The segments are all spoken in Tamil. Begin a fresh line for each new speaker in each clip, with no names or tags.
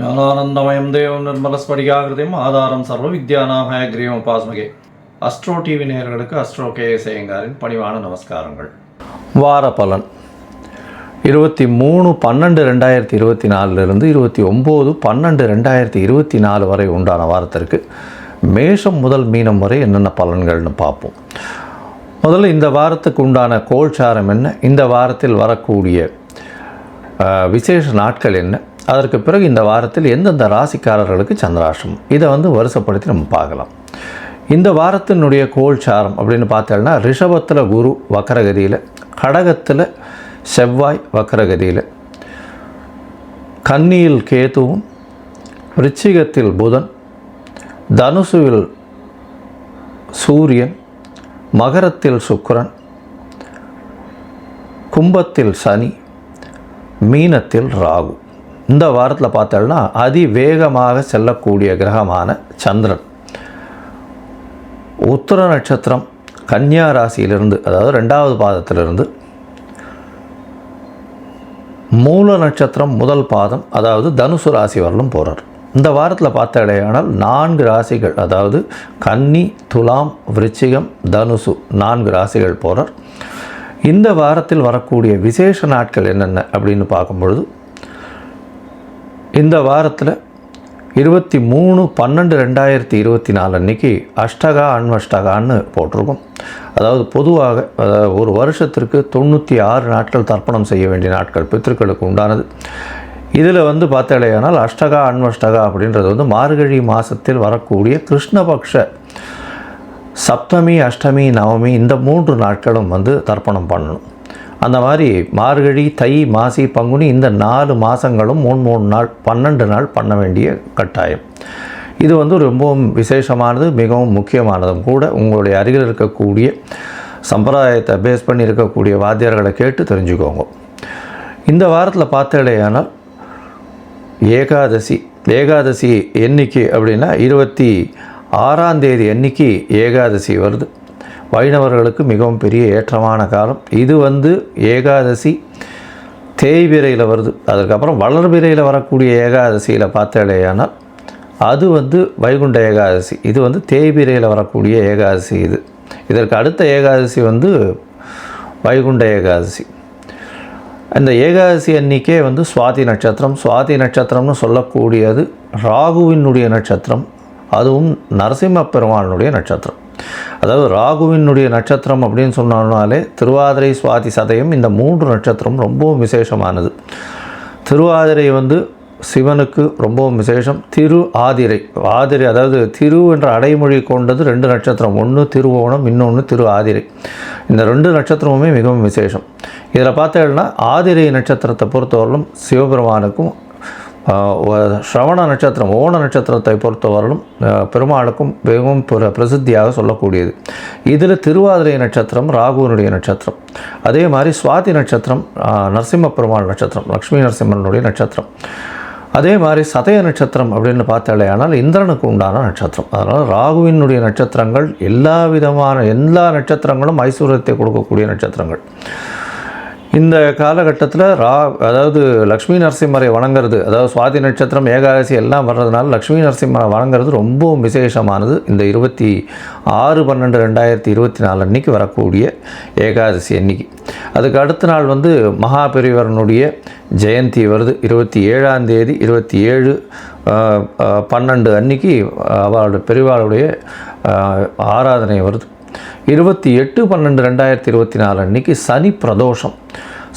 ஞானானந்தமயம் தேவம் நிர்மலஸ்படிகாகிருதியும் ஆதாரம் சர்வ வித்யாநாமயக்ரீவம் உபாஸ்மகே. அஸ்ட்ரோ டிவி நேயர்களுக்கு அஸ்ட்ரோ கேஎஸ் ஐயங்காரின் பணிவான நமஸ்காரங்கள். வார பலன் 23/12/2024 29/12/2024 வரை உண்டான வாரத்திற்கு மேஷம் முதல் மீனம் வரை என்னென்ன பலன்கள்னு பார்ப்போம். முதல்ல இந்த வாரத்துக்கு உண்டான கோல்சாரம் என்ன, இந்த வாரத்தில் வரக்கூடிய விசேஷ நாட்கள் என்ன, அதற்கு பிறகு இந்த வாரத்தில் எந்தெந்த ராசிக்காரர்களுக்கு சந்திராஷ்டமம், இதை வருஷப்படுத்தி நம்ம பார்க்கலாம். இந்த வாரத்தினுடைய கோல்சாரம் அப்படின்னு பார்த்தோம்னா, ரிஷபத்தில் குரு வக்கரகதியில், கடகத்தில் செவ்வாய் வக்கரகதியில், கன்னியில் கேதுவும், விருச்சிகத்தில் புதன், தனுசுவில் சூரியன், மகரத்தில் சுக்கிரன், கும்பத்தில் சனி, மீனத்தில் ராகு. இந்த வாரத்தில் பார்த்தோம்னா அதிவேகமாக செல்லக்கூடிய கிரகமான சந்திரன் உத்திர நட்சத்திரம் கன்னியா ராசியிலிருந்து, அதாவது 2வது பாதத்திலிருந்து மூல நட்சத்திரம் முதல் பாதம், அதாவது தனுசு ராசி வரலும் போகிறார். இந்த வாரத்தில் பார்த்தாலேயானால் 4 ராசிகள், அதாவது கன்னி, துலாம், விருச்சிகம், தனுசு 4 ராசிகள் போகிறார். இந்த வாரத்தில் வரக்கூடிய விசேஷ நாட்கள் என்னென்ன அப்படின்னு பார்க்கும்பொழுது, இந்த வாரத்தில் 23/12/2024 அன்றைக்கி அஷ்டகா அன்வஷ்டகான்னு போட்டிருக்கும். அதாவது பொதுவாக ஒரு வருஷத்திற்கு 96 நாட்கள் தர்ப்பணம் செய்ய வேண்டிய நாட்கள் பித்திருக்களுக்கு உண்டானது. இதில் பார்த்தாலேயானால் அஷ்டகா அன்வஷ்டகா அப்படின்றது மார்கழி மாதத்தில் வரக்கூடிய கிருஷ்ணபக்ஷ சப்தமி, அஷ்டமி, நவமி இந்த 3 நாட்களும் தர்ப்பணம் பண்ணணும். அந்த மாதிரி மார்கழி, தை, மாசி, பங்குனி இந்த 4 மாதங்களும் 3 நாள் 12 நாள் பண்ண வேண்டிய கட்டாயம். இது ரொம்பவும் விசேஷமானது, மிகவும் முக்கியமானதும் கூட. உங்களுடைய அருகில் இருக்கக்கூடிய சம்பிரதாயத்தை பேஸ் பண்ணி இருக்கக்கூடிய வாத்தியார்களை கேட்டு தெரிஞ்சுக்கோங்க. இந்த வாரத்தில் பார்த்தாலேயானால் ஏகாதசி எண்ணிக்கை அப்படின்னா 26ஆம் தேதி அன்னைக்கு ஏகாதசி வருது. வைணவர்களுக்கு மிகவும் பெரிய ஏற்றமான காலம் இது. ஏகாதசி தேய்பிரையில் வருது. அதுக்கப்புறம் வளர்பிரையில் வரக்கூடிய ஏகாதசியில் பார்த்தாலேயானால் அது வைகுண்ட ஏகாதசி. இது தேய்பிரையில் வரக்கூடிய ஏகாதசி. இதற்கு அடுத்த ஏகாதசி வைகுண்ட ஏகாதசி. அந்த ஏகாதசி அன்றைக்கே சுவாதி நட்சத்திரம். சுவாதி நட்சத்திரம்னு சொல்லக்கூடியது ராகுவினுடைய நட்சத்திரம், அதுவும் நரசிம்ம பெருமானுடைய நட்சத்திரம். அதாவது ராகுவினுடைய நட்சத்திரம் அப்படின்னு சொன்னாலே திருவாதிரை, சுவாதி, சதயம் இந்த 3 நட்சத்திரம் ரொம்பவும் விசேஷமானது. திருவாதிரை சிவனுக்கு ரொம்பவும் விசேஷம். ஆதிரை அதாவது திரு என்ற அடைமொழி கொண்டது 2 நட்சத்திரம், ஒன்று திருவோணம், இன்னொன்று ஆதிரை. இந்த 2 நட்சத்திரமுமே மிகவும் விசேஷம். இதில் பார்த்தீங்கன்னா ஆதிரை நட்சத்திரத்தை பொறுத்தவரையிலும் சிவபெருமானுக்கும், ஸ்ரவண நட்சத்திரம் ஓண நட்சத்திரத்தை பொறுத்தவரையிலும் பெருமாளுக்கும் மிகவும் பிரசித்தியாக சொல்லக்கூடியது. இதில் திருவாதிரை நட்சத்திரம் ராகுவினுடைய நட்சத்திரம். அதே மாதிரி சுவாதி நட்சத்திரம் நரசிம்ம பெருமாள் நட்சத்திரம், லக்ஷ்மி நரசிம்மனுடைய நட்சத்திரம். அதே மாதிரி சதய நட்சத்திரம் அப்படின்னு பார்த்தாலேயானால் இந்திரனுக்கு உண்டான நட்சத்திரம். அதனால் ராகுவினுடைய நட்சத்திரங்கள் எல்லா நட்சத்திரங்களும் ஐஸ்வர்யத்தை கொடுக்கக்கூடிய நட்சத்திரங்கள். இந்த காலகட்டத்தில் அதாவது லக்ஷ்மி நரசிம்மரை வணங்குறது, அதாவது சுவாதி நட்சத்திரம் ஏகாதசி எல்லாம் வர்றதுனால லக்ஷ்மி நரசிம்மரை வணங்குறது ரொம்பவும் விசேஷமானது. இந்த 26/12/2024 அன்றைக்கி வரக்கூடிய ஏகாதசி அன்னைக்கு. அதுக்கு அடுத்த நாள் மகாபெரிவரனுடைய ஜெயந்தி வருது. 27ஆம் தேதி 27/12 அன்னைக்கு அவளுடைய பெரிவாளுடைய ஆராதனை வருது. 28/12/2024 அன்றைக்கி சனி பிரதோஷம்.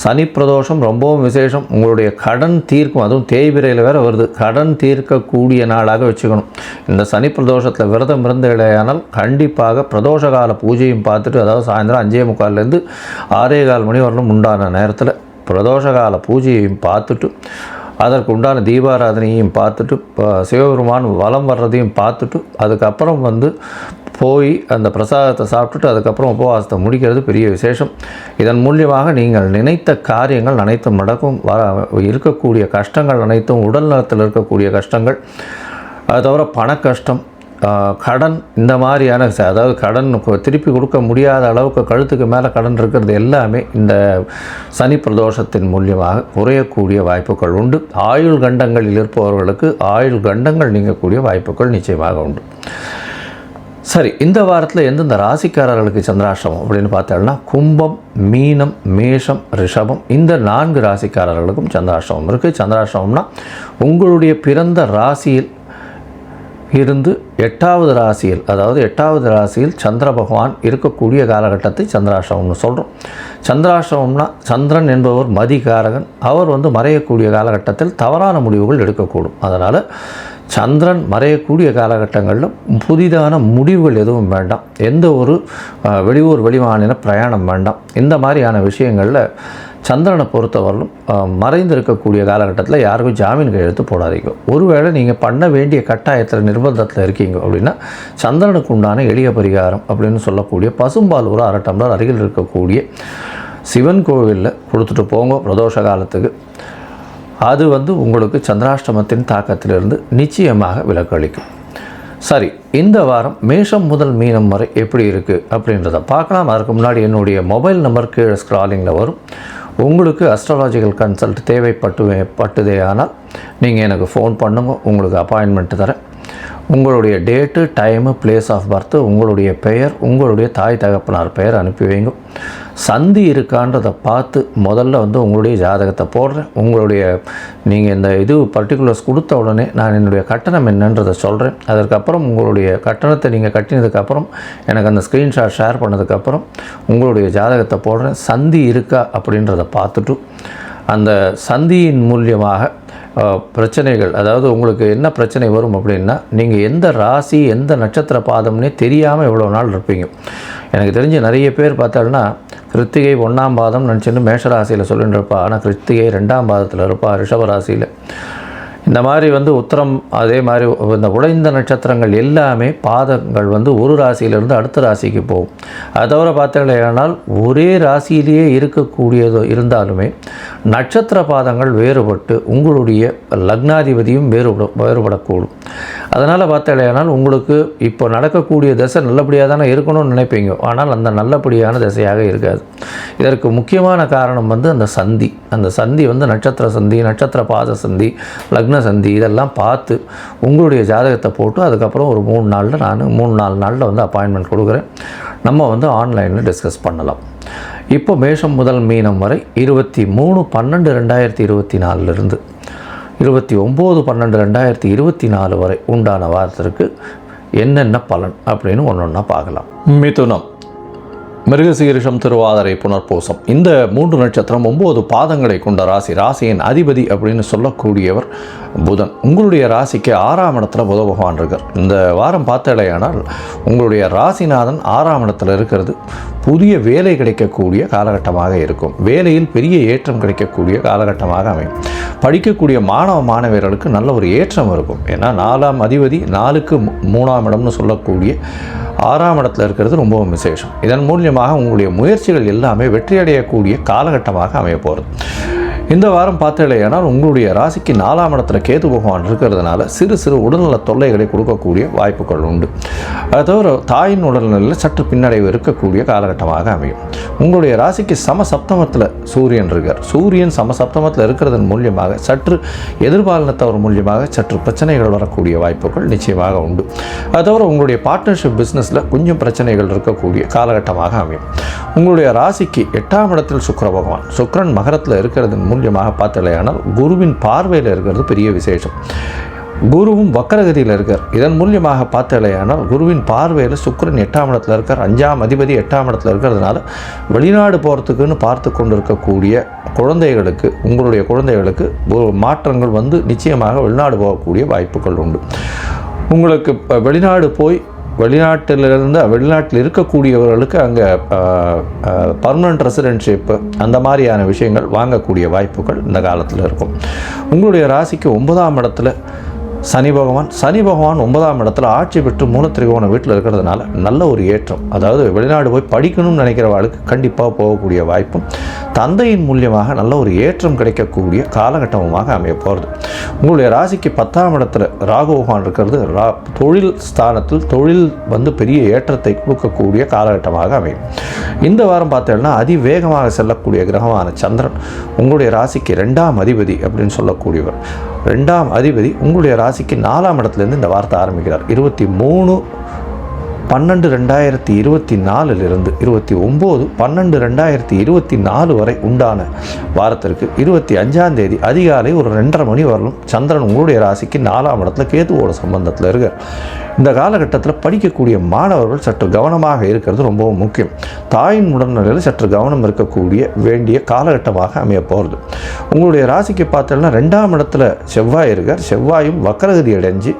சனி பிரதோஷம் ரொம்பவும் விசேஷம். உங்களுடைய கடன் தீர்க்கும், அதுவும் தேய்பிரையில் வேறு வருது, கடன் தீர்க்கக்கூடிய நாளாக வச்சுக்கணும். இந்த சனி பிரதோஷத்தில் விரதம் இருந்தேயானால் கண்டிப்பாக பிரதோஷ கால பூஜையும் பார்த்துட்டு, அதாவது சாயந்தரம் 5:45 6:15 மணி வரலும் உண்டான நேரத்தில் பிரதோஷ கால பூஜையையும் பார்த்துட்டு, அதற்கு உண்டான தீபாராதனையும் பார்த்துட்டு, சிவபெருமான் வலம் வர்றதையும் பார்த்துட்டு, அதுக்கப்புறம் போய் அந்த பிரசாதத்தை சாப்பிட்டுட்டு அதுக்கப்புறம் உபவாசத்தை முடிக்கிறது பெரிய விசேஷம். இதன் மூலியமாக நீங்கள் நினைத்த காரியங்கள் அனைத்தும் நடக்கும். இருக்கக்கூடிய கஷ்டங்கள் அனைத்தும், உடல் நலத்தில் இருக்கக்கூடிய கஷ்டங்கள், அது தவிர பண கஷ்டம், கடன் இந்த மாதிரியான அதாவது கடன் திருப்பி கொடுக்க முடியாத அளவுக்கு கழுத்துக்கு மேலே கடன் இருக்கிறது எல்லாமே இந்த சனி பிரதோஷத்தின் மூலியமாக குறையக்கூடிய வாய்ப்புகள் உண்டு. ஆயுள் கண்டங்களில் இருப்பவர்களுக்கு ஆயுள் கண்டங்கள் நீங்கக்கூடிய வாய்ப்புகள் நிச்சயமாக உண்டு. சரி, இந்த வாரத்தில் எந்தெந்த ராசிக்காரர்களுக்கு சந்திராஷ்டமம் அப்படின்னு பார்த்தோம்னா கும்பம், மீனம், மேஷம், ரிஷபம் இந்த 4 ராசிக்காரர்களுக்கும் சந்திராஷ்டமம் இருக்குது. சந்திராஷ்டமம்னா உங்களுடைய பிறந்த ராசியில் இருந்து 8வது ராசியில், அதாவது 8வது ராசியில் சந்திர பகவான் இருக்கக்கூடிய காலகட்டத்தை சந்திராஷ்டமம்னு சொல்கிறோம். சந்திராஷ்டமம்னா சந்திரன் என்பவர் மதிகாரகன். அவர் மறையக்கூடிய காலகட்டத்தில் தவறான முடிவுகள் எடுக்கக்கூடும். அதனால் சந்திரன் மறையக்கூடிய காலகட்டங்களில் புதிதான முடிவுகள் எதுவும் வேண்டாம். எந்த ஒரு வெளியூர் வெளிமாநில பிரயாணம் வேண்டாம். இந்த மாதிரியான விஷயங்களில் சந்திரனை பொறுத்தவரையிலும் மறைந்திருக்கக்கூடிய காலகட்டத்தில் யாருக்கும் ஜாமீன் கையெழுத்து போடாதீங்க. ஒருவேளை நீங்கள் பண்ண வேண்டிய கட்டாயத்தில் நிர்பந்தத்தில் இருக்கீங்க அப்படின்னா சந்திரனுக்கு உண்டான எளிய பரிகாரம் அப்படின்னு சொல்லக்கூடிய பசும்பால் ஒரு 1/2 டம்ளர் அருகில் இருக்கக்கூடிய சிவன் கோவிலில் கொடுத்துட்டு போங்க பிரதோஷ காலத்துக்கு. அது உங்களுக்கு சந்திராஷ்டமத்தின் தாக்கத்திலிருந்து நிச்சயமாக விலக்களிக்கும். சரி, இந்த வாரம் மேஷம் முதல் மீனம் வரை எப்படி இருக்குது அப்படின்றத பார்க்கலாம். அதற்கு முன்னாடி என்னுடைய மொபைல் நம்பர் கீழே ஸ்க்ராலிங்கில் வரும். உங்களுக்கு அஸ்ட்ராலாஜிக்கல் கன்சல்ட் தேவைப்பட்டுதே ஆனால் நீங்கள் எனக்கு ஃபோன் பண்ணுங்க, உங்களுக்கு அப்பாயின்மெண்ட் தரேன். உங்களுடைய date, time, place of birth, உங்களுடைய பெயர், உங்களுடைய தாய் தகப்பனார் பெயர் அனுப்பி வைங்க. சந்தி இருக்கான்றதை பார்த்து முதல்ல உங்களுடைய ஜாதகத்தை போடுறேன். நீங்கள் இந்த பர்டிகுலர்ஸ் கொடுத்த உடனே நான் என்னுடைய கட்டணம் என்னன்றதை சொல்கிறேன். அதற்கப்புறம் உங்களுடைய கட்டணத்தை நீங்கள் கட்டினதுக்கப்புறம் எனக்கு அந்த ஸ்க்ரீன்ஷாட் ஷேர் பண்ணதுக்கப்புறம் உங்களுடைய ஜாதகத்தை போடுறேன். சந்தி இருக்கா அப்படின்றத பார்த்துட்டு அந்த சந்தியின் மூலியமாக பிரச்சனைகள், அதாவது உங்களுக்கு என்ன பிரச்சனை வரும் அப்படின்னா நீங்கள் எந்த ராசி எந்த நட்சத்திர பாதம்னே தெரியாமல் இவ்வளோ நாள் இருப்பீங்க. எனக்கு தெரிஞ்ச நிறைய பேர் பார்த்தாங்கன்னா கிருத்திகை 1ஆம் பாதம் நினச்சிட்டு மேஷராசியில் சொல்லிட்டு இருப்பா. ஆனால் கிருத்திகை 2ஆம் பாதத்தில் இருப்பா ரிஷபராசியில். இந்த மாதிரி உத்திரம், அதே மாதிரி இந்த உடைந்த நட்சத்திரங்கள் எல்லாமே பாதங்கள் ஒரு ராசியிலிருந்து அடுத்த ராசிக்கு போகும். அதை தவிர பார்த்தீங்கன்னா ஒரே ராசியிலேயே இருக்கக்கூடியது இருந்தாலுமே நட்சத்திர பாதங்கள் வேறுபட்டு உங்களுடைய லக்னாதிபதியும் வேறுபடக்கூடும். அதனால் பார்த்தீங்கன்னா உங்களுக்கு இப்போ நடக்கக்கூடிய திசை நல்லபடியாக தானே இருக்கணும்னு நினைப்பீங்க. ஆனால் அந்த நல்லபடியான திசையாக இருக்காது. இதற்கு முக்கியமான காரணம் அந்த சந்தி. அந்த சந்தி நட்சத்திர சந்தி, நட்சத்திர பாத சந்தி, லக்ன சந்தி இதெல்லாம் பார்த்து உங்களுடைய ஜாதகத்தை போட்டு அதுக்கப்புறம் ஒரு 3-4 நாளில் அப்பாயின்மெண்ட் கொடுக்குறேன். நம்ம ஆன்லைனில் டிஸ்கஸ் பண்ணலாம். இப்போ மேஷம் முதல் மீனம் வரை 23/12/2024 29/12/2024 வரை உண்டான வாரத்திற்கு என்னென்ன பலன் அப்படின்னு ஒன்றா பார்க்கலாம். மிதுனம், மிருகசீரிஷம், திருவாதிரை, புனர்பூசம் இந்த 3 நட்சத்திரம் 9 பாதங்களை கொண்ட ராசி. ராசியின் அதிபதி அப்படின்னு சொல்லக்கூடியவர் புதன். உங்களுடைய ராசிக்கு 6ஆம் இடத்துல புத பகவான் இருக்கார். இந்த வாரம் பார்த்தலையானால் உங்களுடைய ராசிநாதன் 6ஆம் இடத்துல இருக்கிறது புதிய வேலை கிடைக்கக்கூடிய காலகட்டமாக இருக்கும். வேலையில் பெரிய ஏற்றம் கிடைக்கக்கூடிய காலகட்டமாக அமையும். படிக்கக்கூடிய மாணவ மாணவியர்களுக்கு நல்ல ஒரு ஏற்றம் இருக்கும். ஏன்னா 4ஆம் அதிபதி 4க்கு 3ஆம் இடம்னு சொல்லக்கூடிய 6ஆம் இடத்துல இருக்கிறது ரொம்பவும் விசேஷம். இதன் மூலியமாக உங்களுடைய முயற்சிகள் எல்லாமே வெற்றியடையக்கூடிய காலகட்டமாக அமைய போகிறது. இந்த வாரம் பார்த்தீங்கன்னா உங்களுடைய ராசிக்கு 4ஆம் இடத்துல கேது பகவான் இருக்கிறதுனால சிறு சிறு உடல்நல தொல்லைகளை கொடுக்கக்கூடிய வாய்ப்புகள் உண்டு. அது தவிர தாயின் உடல்நிலையில் சற்று பின்னடைவு இருக்கக்கூடிய காலகட்டமாக அமையும். உங்களுடைய ராசிக்கு சமசப்தமத்தில் சூரியன் இருக்கார். சூரியன் சமசப்தமத்தில் இருக்கிறதன் மூலியமாக சற்று எதிர்பாலினத்தவர் மூலியமாக சற்று பிரச்சனைகள் வரக்கூடிய வாய்ப்புகள் நிச்சயமாக உண்டு. அது தவிர உங்களுடைய பார்ட்னர்ஷிப் பிஸ்னஸில் கொஞ்சம் பிரச்சனைகள் இருக்கக்கூடிய காலகட்டமாக அமையும். உங்களுடைய ராசிக்கு 8ஆம் இடத்தில் சுக்கிர பகவான், சுக்கிரன் மகரத்தில் இருக்கிறதன் மூலியமாக பார்த்தலையானால் குருவின் பார்வையில் இருக்கிறது பெரிய விசேஷம். குருவும் வக்கரகதியில் இருக்கார். இதன் மூலியமாக பார்த்தலையானால் குருவின் பார்வையில் சுக்கிரன் 8ஆம் இடத்துல இருக்கார். 5ஆம் அதிபதி 8ஆம் இடத்துல இருக்கிறதுனால வெளிநாடு போகிறதுக்குன்னு பார்த்து கொண்டு இருக்கக்கூடிய குழந்தைகளுக்கு, உங்களுடைய குழந்தைகளுக்கு மாற்றங்கள் நிச்சயமாக வெளிநாடு போகக்கூடிய வாய்ப்புகள் உண்டு. உங்களுக்கு வெளிநாடு போய் வெளிநாட்டில் இருக்கக்கூடியவர்களுக்கு அங்கே பர்மனன்ட் ரெசிடென்ட்ஷிப்பு அந்த மாதிரியான விஷயங்கள் வாங்கக்கூடிய வாய்ப்புகள் இந்த காலத்தில் இருக்கும். உங்களுடைய ராசிக்கு 9ஆம் இடத்துல சனி பகவான் 9ஆம் இடத்துல ஆட்சி பெற்று மூலத்திரிகோண வீட்டில் இருக்கிறதுனால நல்ல ஒரு ஏற்றம். அதாவது வெளிநாடு போய் படிக்கணும்னு நினைக்கிறவர்களுக்கு கண்டிப்பாக போகக்கூடிய வாய்ப்பும், தந்தையின் மூலியமாக நல்ல ஒரு ஏற்றம் கிடைக்கக்கூடிய காலகட்டமாக அமைய போகிறது. உங்களுடைய ராசிக்கு 10ஆம் இடத்துல ராகு பகவான் இருக்கிறது தொழில் ஸ்தானத்தில் தொழில் பெரிய ஏற்றத்தை கொடுக்கக்கூடிய காலகட்டமாக அமையும். இந்த வாரம் பார்த்தீங்கன்னா அதிவேகமாக செல்லக்கூடிய கிரகமான சந்திரன் உங்களுடைய ராசிக்கு 2ஆம் அதிபதி அப்படின்னு சொல்லக்கூடியவர். 2ஆம் அதிபதி உங்களுடைய ராசிக்கு 4ஆம் இடத்துலேருந்து இந்த வாரத்தை ஆரம்பிக்கிறார். 23/12/2024 29/12/2024 வரை உண்டான வாரத்திற்கு 25ஆம் தேதி அதிகாலை ஒரு 2:30 மணி வரலும் சந்திரன் உங்களுடைய ராசிக்கு 4ஆம் இடத்துல கேதுவோட சம்பந்தத்தில் இருக்கார். இந்த காலகட்டத்தில் படிக்கக்கூடிய மாணவர்கள் சற்று கவனமாக இருக்கிறது ரொம்பவும் முக்கியம். தாயின் உடல்நிலையில் சற்று கவனம் இருக்கக்கூடிய வேண்டிய காலகட்டமாக அமைய போகிறது. உங்களுடைய ராசிக்கு பார்த்தோம்னா 2ஆம் இடத்துல செவ்வாய் இருக்கார். செவ்வாயும் வக்ரகதி அடைஞ்சு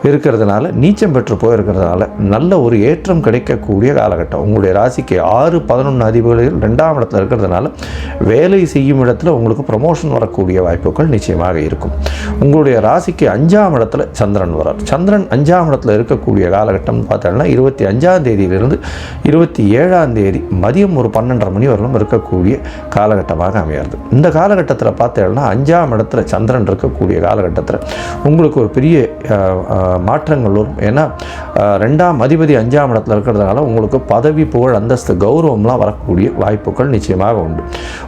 இருக்கிறதுனால நீச்சம் பெற்று போயிருக்கிறதுனால நல்ல ஒரு ஏற்றம் கிடைக்கக்கூடிய காலகட்டம். உங்களுடைய ராசிக்கு 6-11 அதிபதிகள் 2ஆம் இடத்துல இருக்கிறதுனால வேலை செய்யும் இடத்துல உங்களுக்கு ப்ரமோஷன் வரக்கூடிய வாய்ப்புகள் நிச்சயமாக இருக்கும். உங்களுடைய ராசிக்கு 5ஆம் இடத்துல சந்திரன் வரார். சந்திரன் 5ஆம் இடத்துல இருக்கக்கூடிய காலகட்டம் பார்த்தோம்னா 25ஆம் தேதியிலிருந்து 27ஆம் தேதி மதியம் ஒரு 12:30 மணி வரலும் இருக்கக்கூடிய காலகட்டமாக அமையாது. இந்த காலகட்டத்தில் பார்த்தோம்னா 5ஆம் இடத்துல சந்திரன் இருக்கக்கூடிய காலகட்டத்தில் உங்களுக்கு ஒரு பெரிய மாற்றங்கள் வரும். ஏன்னா 2ஆம் அதிபதி 5ஆம் இடத்துல இருக்கிறதுனால உங்களுக்கு பதவி, புகழ், அந்தஸ்து, கௌரவம்லாம் வரக்கூடிய வாய்ப்புகள் நிச்சயமாக உண்டு.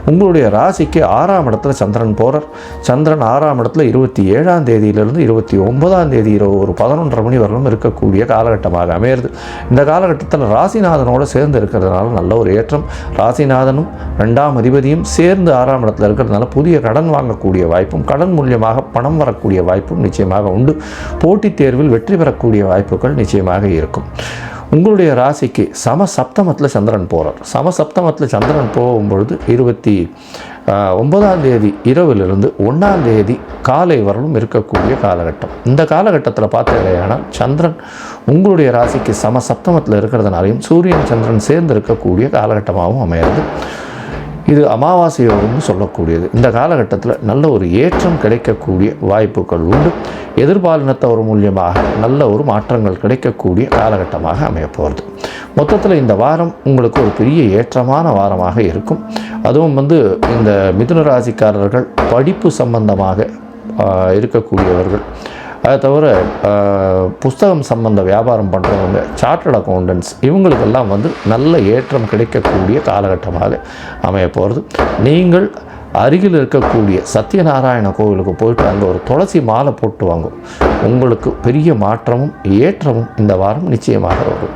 உங்களுடைய ராசிக்கு 6ஆம் இடத்துல சந்திரன் போகிறார். சந்திரன் 6ஆம் இடத்துல 27ஆம் தேதியிலிருந்து 29ஆம் தேதி ஒரு 11:30 மணி வரலும் இருக்கக்கூடிய காலகட்டமாக அமையிறது. இந்த காலகட்டத்தில் ராசிநாதனோடு சேர்ந்து இருக்கிறதுனால நல்ல ஒரு ஏற்றம். ராசிநாதனும் 2ஆம் அதிபதியும் சேர்ந்து 6ஆம் இடத்துல இருக்கிறதுனால புதிய கடன் வாங்கக்கூடிய வாய்ப்பும் கடன் மூலியமாக பணம் வரக்கூடிய வாய்ப்பும் நிச்சயமாக உண்டு. போட்டித் தேர்வில் வெற்றி பெறக்கூடிய வாய்ப்புகள் நிச்சயமாக இருக்கும். உங்களுடைய ராசிக்கு சமசப்தமத்தில் சந்திரன் போகிறார். சமசப்தமத்தில் சந்திரன் போகும்பொழுது 29ஆம் தேதி இரவிலிருந்து 1ஆம் தேதி காலை வரலும் இருக்கக்கூடிய காலகட்டம். இந்த காலகட்டத்தில் பார்த்தீங்கன்னா சந்திரன் உங்களுடைய ராசிக்கு சமசப்தமத்தில் இருக்கிறதுனாலையும் சூரியன் சந்திரன் சேர்ந்து இருக்கக்கூடிய காலகட்டமாகவும் அமையாது. இது அமாவாசை யோகம்னு சொல்லக்கூடியது. இந்த காலகட்டத்தில் நல்ல ஒரு ஏற்றம் கிடைக்கக்கூடிய வாய்ப்புகள் உண்டு. எதிர்பாலினத்தவர் மூலியமாக நல்ல ஒரு மாற்றங்கள் கிடைக்கக்கூடிய காலகட்டமாக அமைய போகிறது. மொத்தத்தில் இந்த வாரம் உங்களுக்கு ஒரு பெரிய ஏற்றமான வாரமாக இருக்கும். அதுவும் இந்த மிதுன ராசிக்காரர்கள் படிப்பு சம்பந்தமாக இருக்கக்கூடியவர்கள், அதை தவிர புஸ்தகம் சம்பந்த வியாபாரம் பண்ணுறவங்க, சார்ட்டர்ட் அக்கௌண்டன்ட்ஸ், இவங்களுக்கெல்லாம் நல்ல ஏற்றம் கிடைக்கக்கூடிய காலகட்டமாக அமைய போகிறது. நீங்கள் அருகில் இருக்கக்கூடிய சத்யநாராயண கோவிலுக்கு போயிட்டு அங்கே ஒரு துளசி மாலை போட்டு வாங்கும். உங்களுக்கு பெரிய மாற்றமும் ஏற்றமும் இந்த வாரம் நிச்சயமாக வரும்.